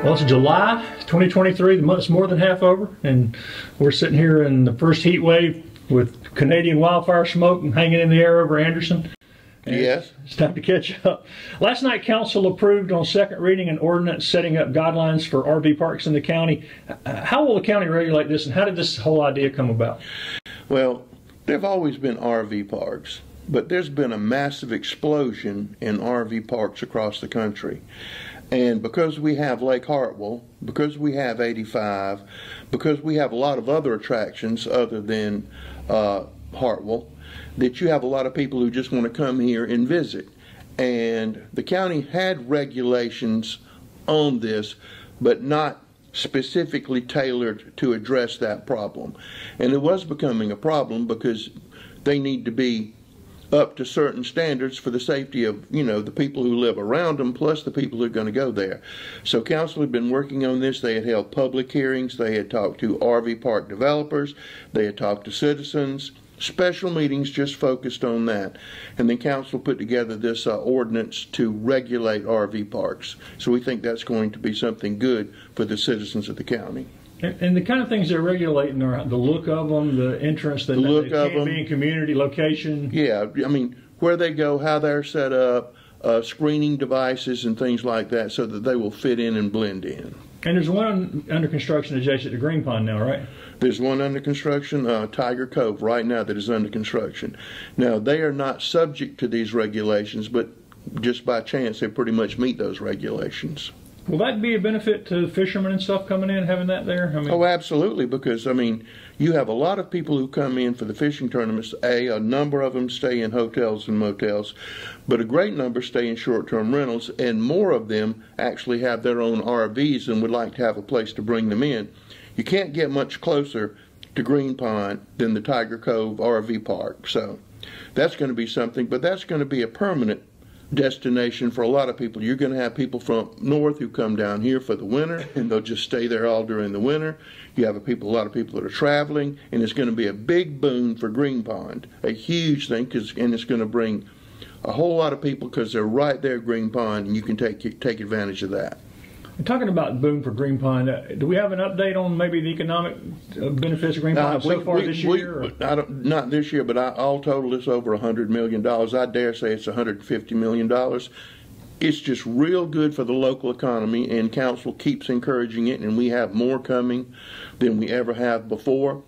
Well, it's July 2023. The month's more than half over, and we're sitting here in the first heat wave with Canadian wildfire smoke and hanging in the air over Anderson. And yes. It's time to catch up. Last night, Council approved on second reading an ordinance setting up guidelines for RV parks in the county. How will the county regulate this, and how did this whole idea come about? Well, there have always been RV parks, but there's been a massive explosion in RV parks across the country. And because we have Lake Hartwell, because we have 85, because we have a lot of other attractions other than Hartwell, that you have a lot of people who just want to come here and visit. And the county had regulations on this, but not specifically tailored to address that problem. And it was becoming a problem because they need to be up to certain standards for the safety of, the people who live around them, plus the people who are going to go there. So council had been working on this. They had held public hearings. They had talked to RV park developers. They had talked to citizens. Special meetings just focused on that. And then council put together this ordinance to regulate RV parks. So we think that's going to be something good for the citizens of the county. And the kind of things they're regulating are the look of them, the entrance, the look they of can't them, be in community, location. Yeah, I mean, where they go, how they're set up, screening devices and things like that so that they will fit in and blend in. And there's one under construction adjacent to Green Pond now, right? There's one under construction, Tiger Cove, right now that is under construction. Now, they are not subject to these regulations, but just by chance they pretty much meet those regulations. Will that be a benefit to fishermen and stuff coming in, having that there? Oh, absolutely, because, you have a lot of people who come in for the fishing tournaments. A number of them stay in hotels and motels, but a great number stay in short-term rentals, and more of them actually have their own RVs and would like to have a place to bring them in. You can't get much closer to Green Pond than the Tiger Cove RV Park, so that's going to be something, but that's going to be a permanent destination for a lot of people. You're going to have people from north who come down here for the winter, and they'll just stay there all during the winter. You have a lot of people that are traveling, and it's going to be a big boon for Green Pond, a huge thing, and it's going to bring a whole lot of people because they're right there at Green Pond, and you can take advantage of that. And talking about boom for Green Pond, do we have an update on maybe the economic benefits of Green Pond so far this year? Not this year, but all total it's over $100 million. I dare say it's $150 million. It's just real good for the local economy, and council keeps encouraging it, and we have more coming than we ever have before.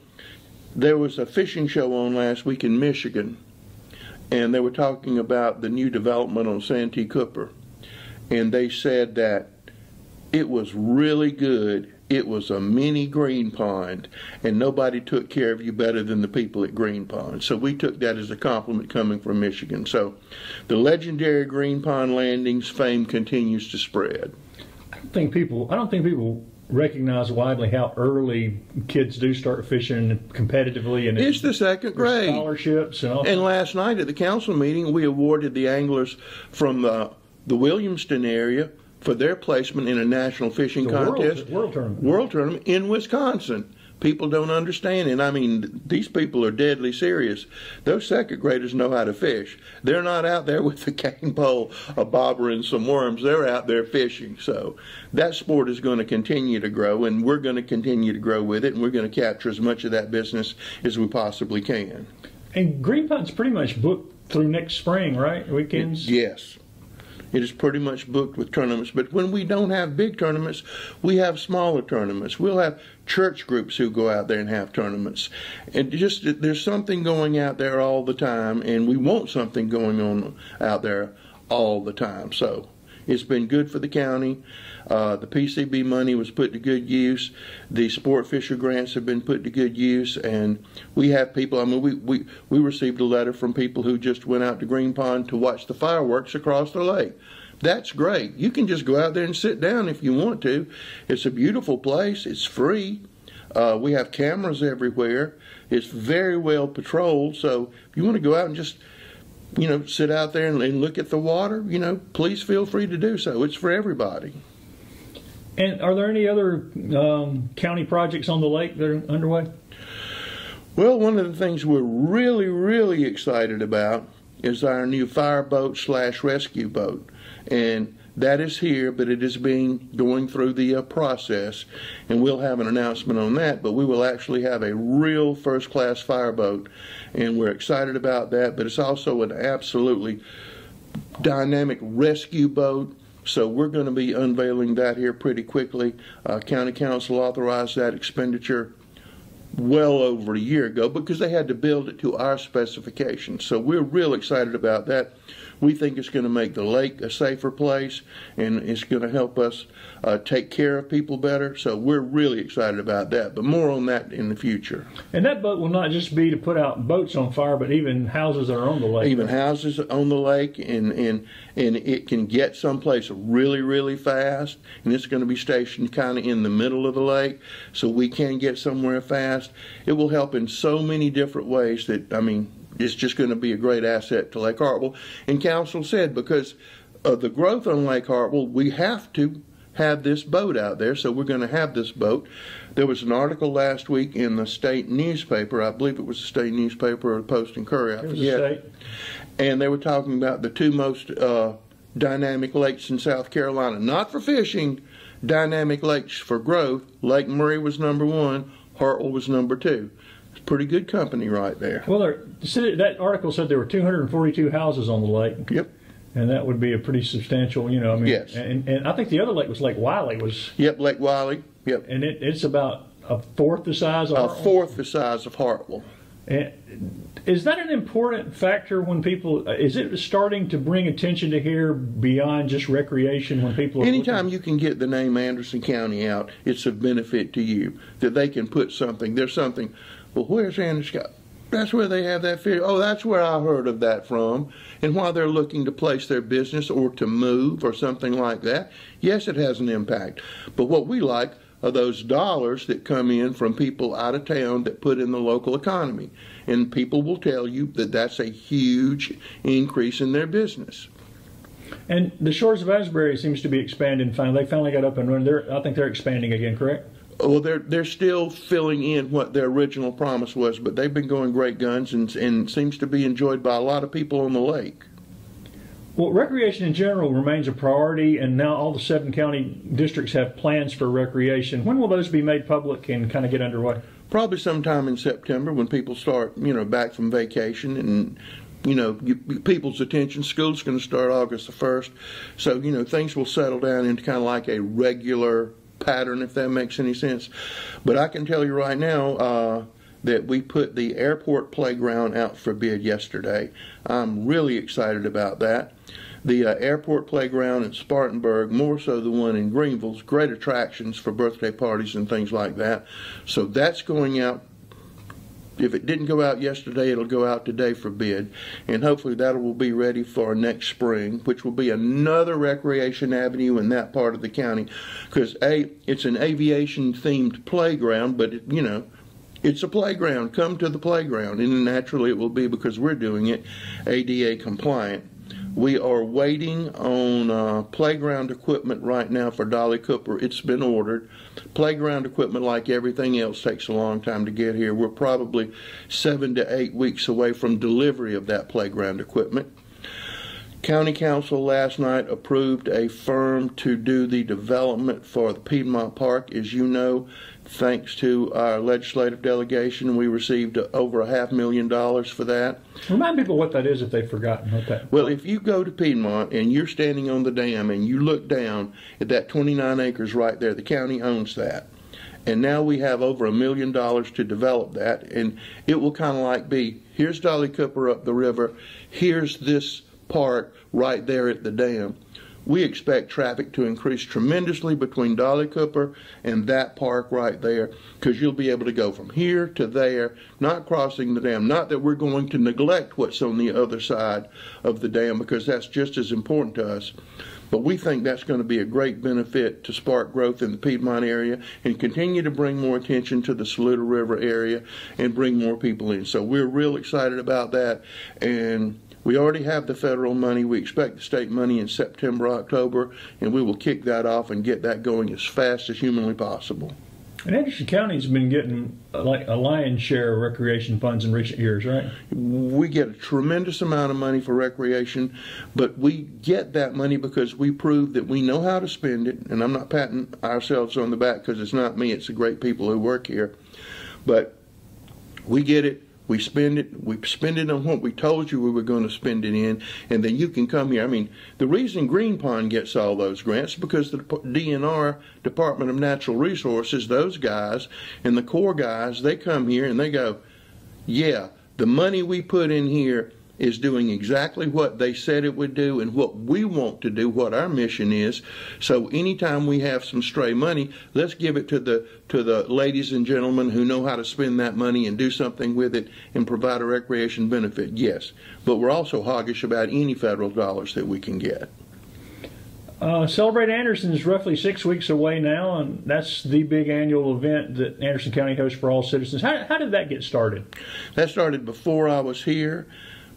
There was a fishing show on last week in Michigan, and they were talking about the new development on Santee Cooper, and they said that it was really good. It was a mini Green Pond, and nobody took care of you better than the people at Green Pond. So we took that as a compliment coming from Michigan. So the legendary Green Pond Landings fame continues to spread. I don't think people recognize widely how early kids do start fishing competitively, and it's the second grade scholarships and all. And last night at the council meeting, we awarded the anglers from the Williamston area for their placement in a national fishing contest, world tournament in Wisconsin. People don't understand, and these people are deadly serious. Those second graders know how to fish. They're not out there with a cane pole, a bobber, and some worms. They're out there fishing. So that sport is going to continue to grow, and we're going to continue to grow with it, and we're going to capture as much of that business as we possibly can. And Green Pond's pretty much booked through next spring, right? Weekends? Yes. It is pretty much booked with tournaments. But when we don't have big tournaments, we have smaller tournaments. We'll have church groups who go out there and have tournaments. And just there's something going out there all the time, and we want something going on out there all the time. So it's been good for the county. The PCB money was put to good use. The sport fisher grants have been put to good use, and we have people. We received a letter from people who just went out to Green Pond to watch the fireworks across the lake. That's great. You can just go out there and sit down if you want to. It's a beautiful place. It's free. We have cameras everywhere. It's very well patrolled. So if you want to go out and just sit out there and look at the water, please feel free to do so. It's for everybody. And are there any other county projects on the lake that are underway? Well, one of the things we're really, really excited about is our new fireboat / rescue boat. And that is here, but it is going through the process, and we'll have an announcement on that. But we will actually have a real first-class fireboat, and we're excited about that. But it's also an absolutely dynamic rescue boat. So we're going to be unveiling that here pretty quickly. County Council authorized that expenditure well over a year ago because they had to build it to our specifications. So we're real excited about that. We think it's going to make the lake a safer place, and it's going to help us take care of people better. So we're really excited about that, but more on that in the future. And that boat will not just be to put out boats on fire, but even houses that are on the lake. Even houses on the lake, and it can get someplace really, really fast, and it's going to be stationed kind of in the middle of the lake, so we can get somewhere fast. It will help in so many different ways that, I mean, it's just going to be a great asset to Lake Hartwell. And Council said because of the growth on Lake Hartwell, we have to have this boat out there, so we're going to have this boat. There was an article last week in the state newspaper, I believe it was the state newspaper or the Post and Courier, I forget. And they were talking about the two most dynamic lakes in South Carolina, not for fishing, dynamic lakes for growth. Lake Murray was number one, Hartwell was number two. Pretty good company right there. Well, that article said there were 242 houses on the lake. Yep. And that would be a pretty substantial, I mean. Yes. And I think the other lake was Lake Wiley. Yep, Lake Wiley. Yep. And it's about a fourth the size of Hartwell. A fourth the size of Hartwell. And is that an important factor when people, is it starting to bring attention to here beyond just recreation when people are Anytime you can get the name Anderson County out, it's of benefit to you, that they can put something, there's something, well, where's Anderson? That's where they have that fish. Oh, that's where I heard of that from. And while they're looking to place their business or to move or something like that, yes, it has an impact. But what we like are those dollars that come in from people out of town that put in the local economy. And people will tell you that that's a huge increase in their business. And the Shores of Asbury seems to be expanding finally. They finally got up and running. I think they're expanding again, correct? Well, they're still filling in what their original promise was, but they've been going great guns and seems to be enjoyed by a lot of people on the lake. Well, recreation in general remains a priority, and now all the 7 county districts have plans for recreation. When will those be made public and kind of get underway? Probably sometime in September when people start, back from vacation and, people's attention. School's going to start August the 1st. So, things will settle down into kind of like a regular pattern, if that makes any sense. But I can tell you right now that we put the airport playground out for bid yesterday. I'm really excited about that. The airport playground in Spartanburg, more so the one in Greenville, is great attractions for birthday parties and things like that. So that's going out. If it didn't go out yesterday, it'll go out today for bid. And hopefully that will be ready for next spring, which will be another recreation avenue in that part of the county. Because, it's an aviation-themed playground, but, it's a playground. Come to the playground. And naturally it will be, because we're doing it, ADA compliant. We are waiting on playground equipment right now for Dolly Cooper. It's been ordered. Playground equipment, like everything else, takes a long time to get here. We're probably 7 to 8 weeks away from delivery of that playground equipment. County Council last night approved a firm to do the development for the Piedmont Park. As you know, thanks to our legislative delegation, we received over $500,000 for that. Remind people what that is if they've forgotten what that. Well, if you go to Piedmont and you're standing on the dam and you look down at that 29 acres right there, the county owns that. And now we have over $1 million to develop that. And it will kind of like be, here's Dolly Cooper up the river, here's this park right there at the dam. We expect traffic to increase tremendously between Dolly Cooper and that park right there, because you'll be able to go from here to there, not crossing the dam. Not that we're going to neglect what's on the other side of the dam, because that's just as important to us. But we think that's going to be a great benefit to spark growth in the Piedmont area and continue to bring more attention to the Saluda River area and bring more people in. So we're real excited about that. And we already have the federal money. We expect the state money in September, October, and we will kick that off and get that going as fast as humanly possible. And Anderson County's been getting like a lion's share of recreation funds in recent years, right? We get a tremendous amount of money for recreation, but we get that money because we prove that we know how to spend it. And I'm not patting ourselves on the back because it's not me, it's the great people who work here. But we get it. We spend it on what we told you we were going to spend it in, and then you can come here. I mean, the reason Green Pond gets all those grants is because the DNR, Department of Natural Resources, those guys and the Corps guys, they come here and they go, yeah, the money we put in here is doing exactly what they said it would do and what we want to do, what our mission is. So anytime we have some stray money, let's give it to the ladies and gentlemen who know how to spend that money and do something with it and provide a recreation benefit. Yes, but we're also hoggish about any federal dollars that we can get. Celebrate Anderson is roughly 6 weeks away now, and that's the big annual event that Anderson County hosts for all citizens. How did that get started? That started before I was here.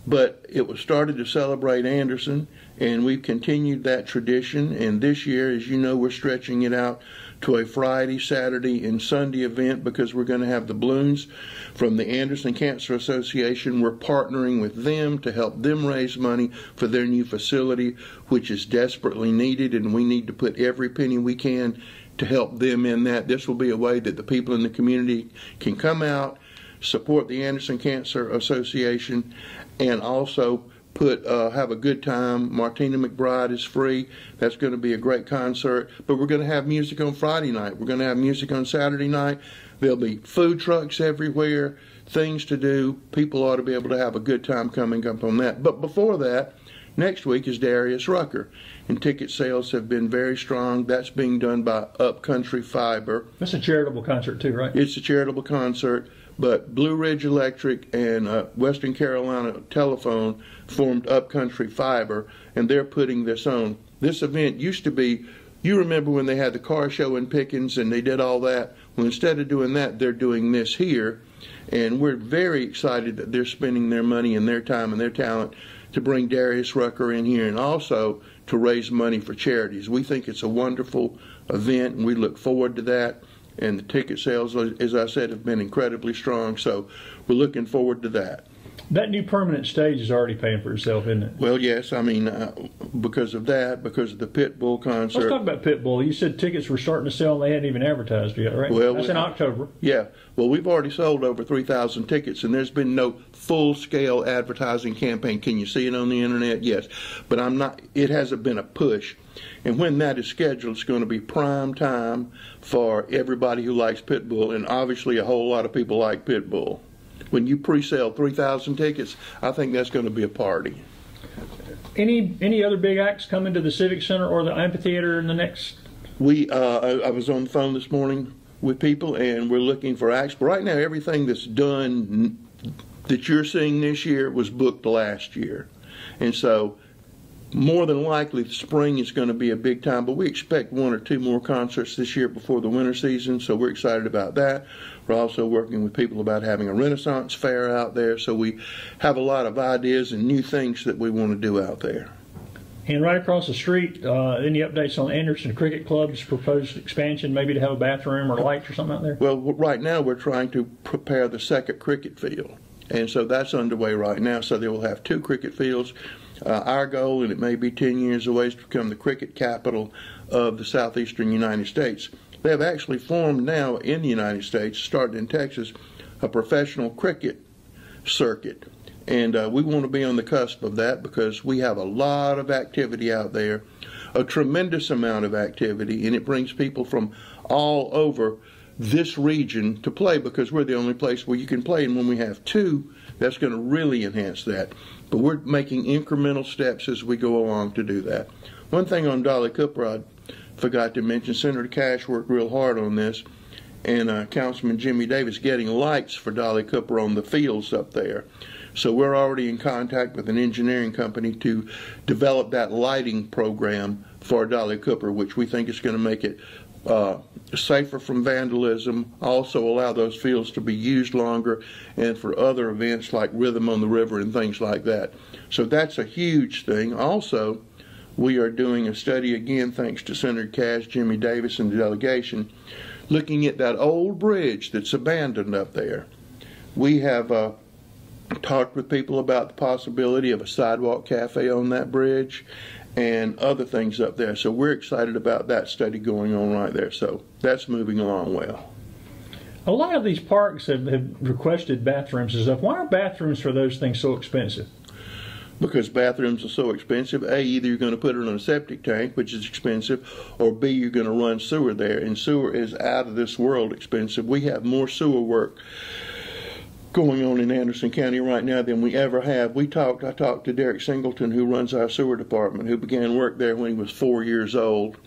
But it was started to celebrate Anderson, and we've continued that tradition. And this year, as you know, we're stretching it out to a Friday, Saturday, and Sunday event because we're going to have the balloons from the Anderson Cancer Association. We're partnering with them to help them raise money for their new facility, which is desperately needed, and we need to put every penny we can to help them in that. This will be a way that the people in the community can come out, support the Anderson Cancer Association, and also have a good time. Martina McBride is free. That's going to be a great concert. But we're going to have music on Friday night. We're going to have music on Saturday night. There'll be food trucks everywhere, things to do. People ought to be able to have a good time coming up on that. But before that, next week is Darius Rucker, and ticket sales have been very strong. That's being done by Upcountry Fiber. That's a charitable concert too, right? It's a charitable concert. But Blue Ridge Electric and Western Carolina Telephone formed Upcountry Fiber, and they're putting this on. This event used to be, you remember when they had the car show in Pickens and they did all that? Well, instead of doing that, they're doing this here, and we're very excited that they're spending their money and their time and their talent to bring Darius Rucker in here and also to raise money for charities. We think it's a wonderful event, and we look forward to that. And the ticket sales, as I said, have been incredibly strong, so we're looking forward to that. That new permanent stage is already paying for itself, isn't it? Well, yes. I mean, because of that, because of the Pitbull concert. Let's talk about Pitbull. You said tickets were starting to sell and they hadn't even advertised yet, right? Well, that's in October. Yeah. Well, we've already sold over 3,000 tickets, and there's been no full-scale advertising campaign. Can you see it on the internet? Yes. But it hasn't been a push. And when that is scheduled, it's going to be prime time for everybody who likes Pitbull, and obviously a whole lot of people like Pitbull. When you pre-sale 3,000 tickets, I think that's going to be a party. Any other big acts coming to the Civic Center or the amphitheater in the next? I was on the phone this morning with people, and we're looking for acts. But right now, everything that's done that you're seeing this year was booked last year. And so more than likely, the spring is going to be a big time, but we expect one or two more concerts this year before the winter season, so we're excited about that. We're also working with people about having a Renaissance fair out there, so we have a lot of ideas and new things that we want to do out there. And right across the street, any updates on Anderson Cricket Club's proposed expansion, maybe to have a bathroom or lights or something out there? Well, right now we're trying to prepare the second cricket field, and so that's underway right now, so they will have two cricket fields. Our goal, and it may be 10 years away, is to become the cricket capital of the southeastern United States. They have actually formed now in the United States, starting in Texas, a professional cricket circuit. And we want to be on the cusp of that because we have a lot of activity out there, a tremendous amount of activity, and it brings people from all over this region to play because we're the only place where you can play. And when we have two, that's going to really enhance that. But we're making incremental steps as we go along to do that. One thing on Dolly Cooper I forgot to mention, Senator Cash worked real hard on this, and Councilman Jimmy Davis getting lights for Dolly Cooper on the fields up there. So we're already in contact with an engineering company to develop that lighting program for Dolly Cooper, which we think is going to make it safer from vandalism, also allow those fields to be used longer, and for other events like Rhythm on the River and things like that. So that's a huge thing. Also, we are doing a study, again, thanks to Senator Cash, Jimmy Davis, and the delegation, looking at that old bridge that's abandoned up there. We have talked with people about the possibility of a sidewalk cafe on that bridge and other things up there. So we're excited about that study going on right there. So that's moving along well. A lot of these parks have requested bathrooms and stuff. Why are bathrooms for those things so expensive? Because bathrooms are so expensive. A, either you're going to put it on a septic tank, which is expensive, or B, you're going to run sewer there, and sewer is out of this world expensive. We have more sewer work going on in Anderson County right now than we ever have. I talked to Derek Singleton, who runs our sewer department, who began work there when he was 4 years old.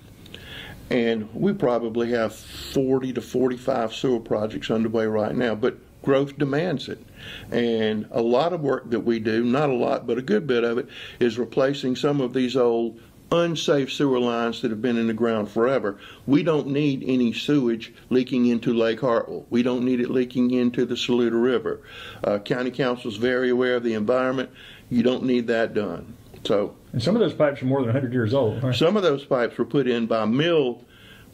And we probably have 40 to 45 sewer projects underway right now, but growth demands it. And a lot of work that we do, not a lot, but a good bit of it, is replacing some of these old unsafe sewer lines that have been in the ground forever. We don't need any sewage leaking into Lake Hartwell. We don't need it leaking into the Saluda River. County Council is very aware of the environment. You don't need that done. And some of those pipes are more than 100 years old. Right? Some of those pipes were put in by mill.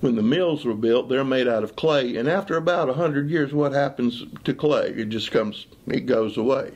When the mills were built, they're made out of clay, and after about 100 years, what happens to clay? It goes away.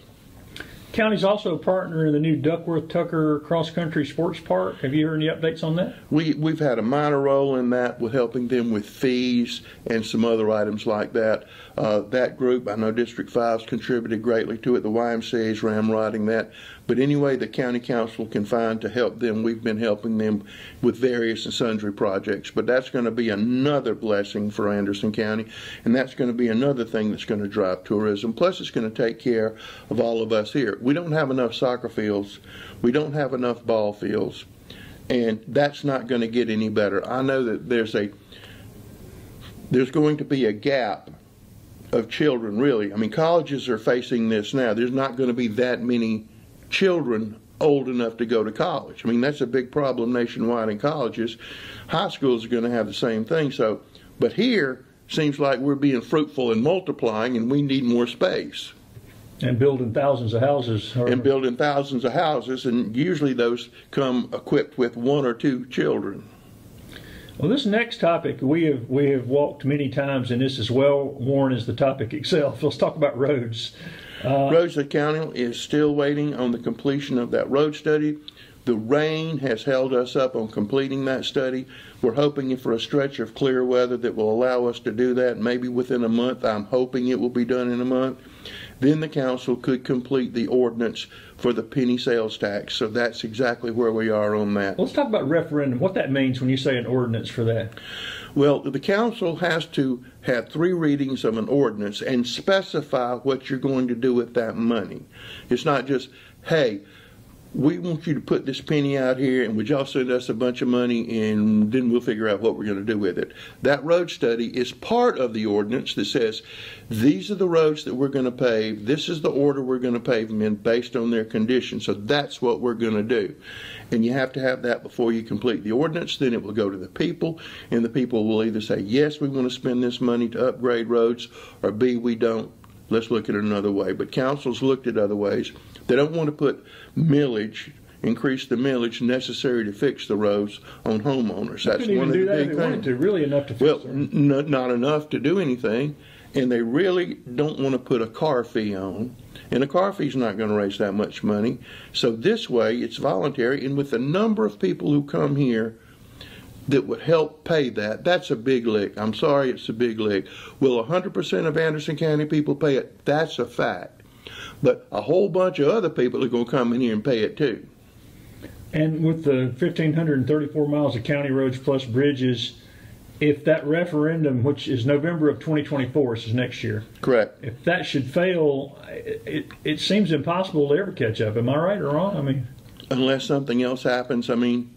County's also a partner in the new Duckworth-Tucker cross-country sports park. Have you heard any updates on that? We've had a minor role in that with helping them with fees and some other items like that. That group, I know District 5's contributed greatly to it. The YMCA's ramrodding that. But anyway, the County Council can find to help them. We've been helping them with various and sundry projects. But that's going to be another blessing for Anderson County, and that's going to be another thing that's going to drive tourism. Plus, it's going to take care of all of us here. We don't have enough soccer fields. We don't have enough ball fields, and that's not going to get any better. I know that there's going to be a gap of children, really. I mean, colleges are facing this now. There's not going to be that many children old enough to go to college. I mean, that's a big problem nationwide in colleges. High schools are going to have the same thing. But here, seems like we're being fruitful and multiplying, and we need more space. And building thousands of houses. And usually those come equipped with one or two children. Well, this next topic we have walked many times, and this is well worn as the topic itself. Let's talk about roads. Roads County is still waiting on the completion of that road study. The rain has held us up on completing that study. We're hoping for a stretch of clear weather that will allow us to do that maybe within a month. I'm hoping it will be done in a month. Then the council could complete the ordinance for the penny sales tax. So that's exactly where we are on that. Let's talk about referendum. What that means when you say an ordinance for that. Well, the council has to have 3 readings of an ordinance and specify what you're going to do with that money. It's not just, hey, we want you to put this penny out here, and would y'all send us a bunch of money, and then we'll figure out what we're going to do with it. That road study is part of the ordinance that says, these are the roads that we're going to pave, this is the order we're going to pave them in based on their condition. So that's what we're going to do. And you have to have that before you complete the ordinance. Then it will go to the people, and the people will either say, yes, we want to spend this money to upgrade roads, or B, we don't. Let's look at it another way. But council's looked at other ways. They don't want to put increase the millage necessary to fix the roads on homeowners. That's one of the big things. Really enough to fix not enough to do anything, and they really don't want to put a car fee on. And a car fee is not going to raise that much money. So this way, it's voluntary, and with the number of people who come here that would help pay that, that's a big lick. I'm sorry, it's a big lick. Will 100% of Anderson County people pay it? That's a fact. But a whole bunch of other people are going to come in here and pay it too. And with the 1,534 miles of county roads plus bridges, if that referendum, which is November of 2024, this is next year. Correct. If that should fail, it seems impossible to ever catch up. Am I right or wrong? I mean, unless something else happens. I mean,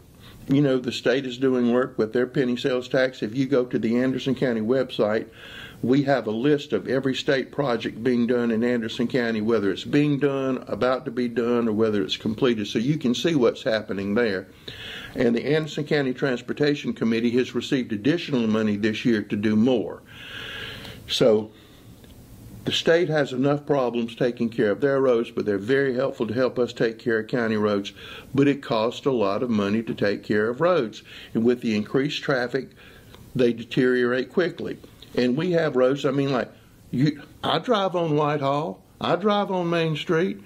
you know, the state is doing work with their penny sales tax. If you go to the Anderson County website, we have a list of every state project being done in Anderson County, whether it's being done, about to be done, or whether it's completed. So you can see what's happening there. And the Anderson County Transportation Committee has received additional money this year to do more. So the state has enough problems taking care of their roads, but they're very helpful to help us take care of county roads. But it costs a lot of money to take care of roads. And with the increased traffic, they deteriorate quickly. And we have roads, I mean, I drive on Whitehall, I drive on Main Street.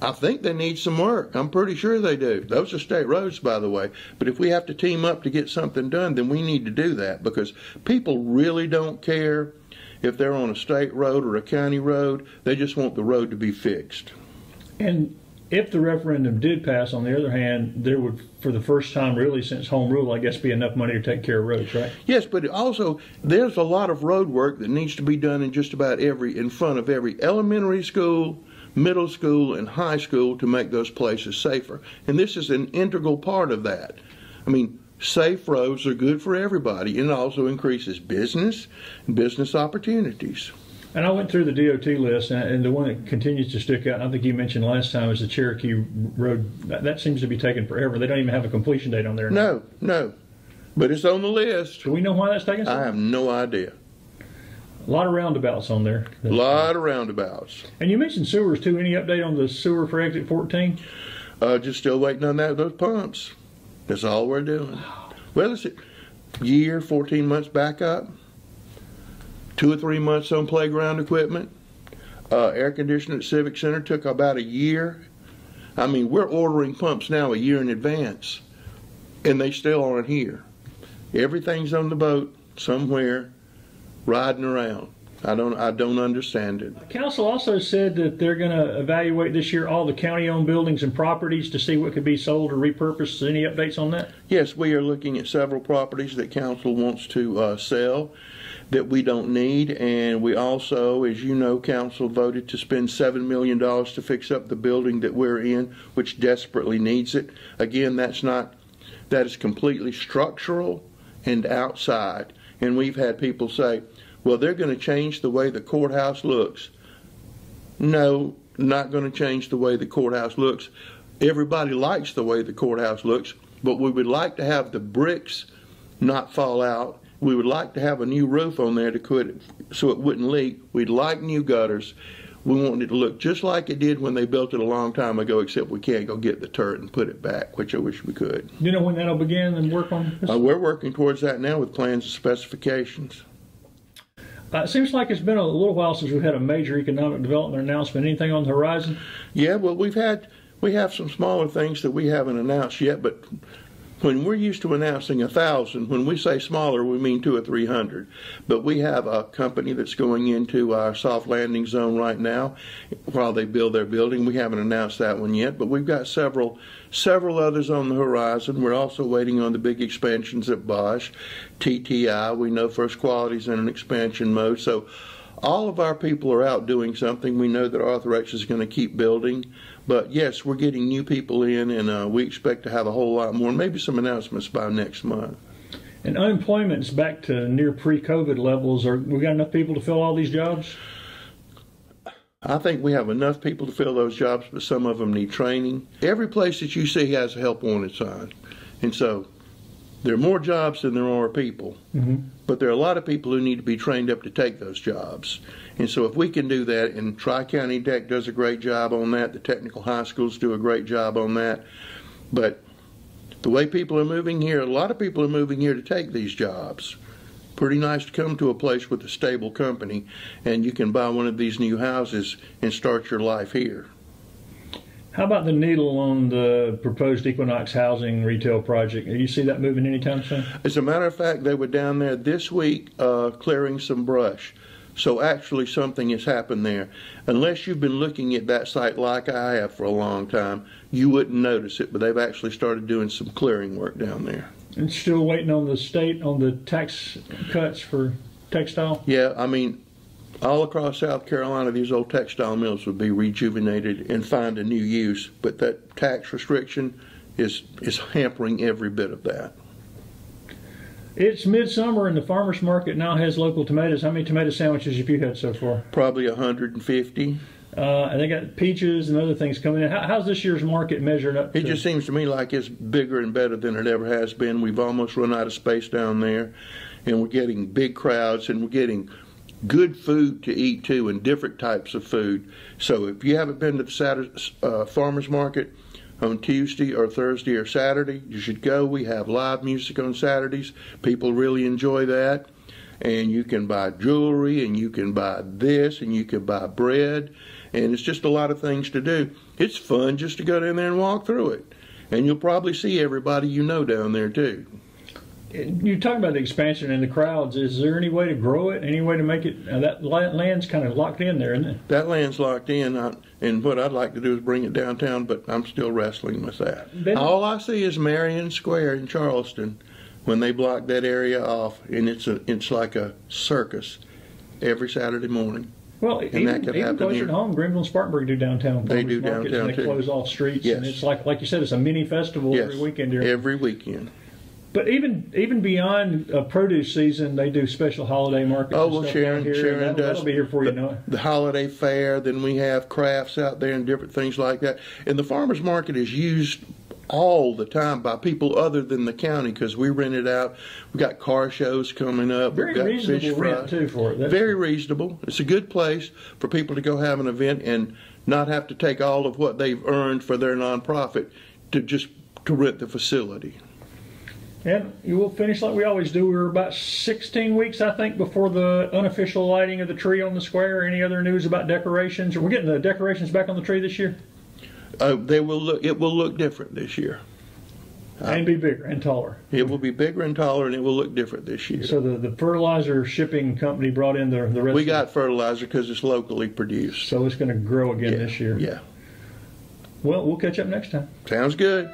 I think they need some work. I'm pretty sure they do. Those are state roads, by the way. But if we have to team up to get something done, then we need to do that, because people really don't care if they're on a state road or a county road. They just want the road to be fixed. And if the referendum did pass, on the other hand, there would, for the first time really since home rule, I guess, be enough money to take care of roads, right? Yes, but also there's a lot of road work that needs to be done in just about in front of every elementary school, middle school, and high school to make those places safer. And this is an integral part of that. I mean, safe roads are good for everybody, and it also increases business and business opportunities. And I went through the DOT list, and the one that continues to stick out, I think you mentioned last time, is the Cherokee Road. That seems to be taking forever. They don't even have a completion date on there now. No. But it's on the list. Do we know why that's taking so long? I have no idea. A lot of roundabouts on there. A lot of roundabouts. And you mentioned sewers, too. Any update on the sewer for Exit 14? Just still waiting on those pumps. That's all we're doing. Well, it's a year, 14 months back up. 2 or 3 months on playground equipment. Air conditioning at Civic Center took about a year. I mean, we're ordering pumps now a year in advance, and they still aren't here. Everything's on the boat somewhere, riding around. I don't understand it. The council also said that they're going to evaluate this year all the county-owned buildings and properties to see what could be sold or repurposed. Any updates on that? Yes, we are looking at several properties that council wants to sell that we don't need, and we also, as you know, council voted to spend $7 million to fix up the building that we're in, which desperately needs it. Again, that is completely structural and outside. And we've had people say, well, they're going to change the way the courthouse looks. No, not going to change the way the courthouse looks. Everybody likes the way the courthouse looks, but we would like to have the bricks not fall out. We would like to have a new roof on there to quit so it wouldn't leak. We'd like new gutters. We want it to look just like it did when they built it a long time ago, except we can't go get the turret and put it back, which I wish we could. Do you know when that'll begin and work on this? We're working towards that now with plans and specifications. It seems like it's been a little while since we've had a major economic development announcement. Anything on the horizon? Yeah, well, we have some smaller things that we haven't announced yet, but when we're used to announcing 1,000, when we say smaller, we mean 200 or 300. But we have a company that's going into our soft landing zone right now while they build their building. We haven't announced that one yet, but we've got several others on the horizon. We're also waiting on the big expansions at Bosch, TTI. We know First Quality's in an expansion mode. So all of our people are out doing something. We know that Arthrex is going to keep building. But yes, we're getting new people in, and we expect to have a whole lot more, maybe some announcements by next month. And unemployment is back to near pre-COVID levels. We got enough people to fill all these jobs? I think we have enough people to fill those jobs, but some of them need training. Every place that you see has a help wanted sign. And so there are more jobs than there are people. Mm-hmm. But there are a lot of people who need to be trained up to take those jobs. And so if we can do that, and Tri-County Tech does a great job on that, the technical high schools do a great job on that. But the way people are moving here, a lot of people are moving here to take these jobs. Pretty nice to come to a place with a stable company, and you can buy one of these new houses and start your life here. How about the needle on the proposed Equinox housing retail project? Do you see that moving anytime soon? As a matter of fact, they were down there this week clearing some brush. So actually something has happened there. Unless you've been looking at that site like I have for a long time, you wouldn't notice it, but they've actually started doing some clearing work down there. And still waiting on the state on the tax cuts for textile? Yeah, I mean, all across South Carolina, these old textile mills would be rejuvenated and find a new use, but that tax restriction is hampering every bit of that. It's midsummer and the farmer's market now has local tomatoes. How many tomato sandwiches have you had so far? Probably 150. And they got peaches and other things coming in. How's this year's market measured up? It just seems to me like it's bigger and better than it ever has been. We've almost run out of space down there, and we're getting big crowds, and we're getting good food to eat too, and different types of food. So if you haven't been to the Saturday, farmer's market on Tuesday or Thursday or Saturday, you should go. We have live music on Saturdays. People really enjoy that. and you can buy jewelry, and you can buy this, and you can buy bread, and it's just a lot of things to do. It's fun just to go down there and walk through it, and you'll probably see everybody you know down there too. You're talking about the expansion and the crowds. Is there any way to grow it? Any way to make it? That land's kind of locked in there, isn't it? That land's locked in, and what I'd like to do is bring it downtown, but I'm still wrestling with that. All I see is Marion Square in Charleston when they block that area off, and it's like a circus every Saturday morning. Well, even closer to home, Greenville and Spartanburg do downtown. They do downtown and they too. close off streets, yes. And it's like you said, it's a mini festival every weekend here. Every weekend. But even beyond produce season, they do special holiday markets. Oh, well, Sharon does. That'll be here before you know it. The holiday fair, then we have crafts out there and different things like that. And the farmers market is used all the time by people other than the county because we rent it out. We got car shows coming up. Very reasonable rent too for it. Very reasonable. It's a good place for people to go have an event and not have to take all of what they've earned for their nonprofit to rent the facility. And you will finish like we always do. We're about 16 weeks, I think, before the unofficial lighting of the tree on the square. Any other news about decorations? Are we getting the decorations back on the tree this year? It will look different this year. And be bigger and taller. It will be bigger and taller, and it will look different this year. So the fertilizer shipping company brought in the rest. We got fertilizer because it's locally produced. So it's going to grow again this year. Yeah. Well, we'll catch up next time. Sounds good.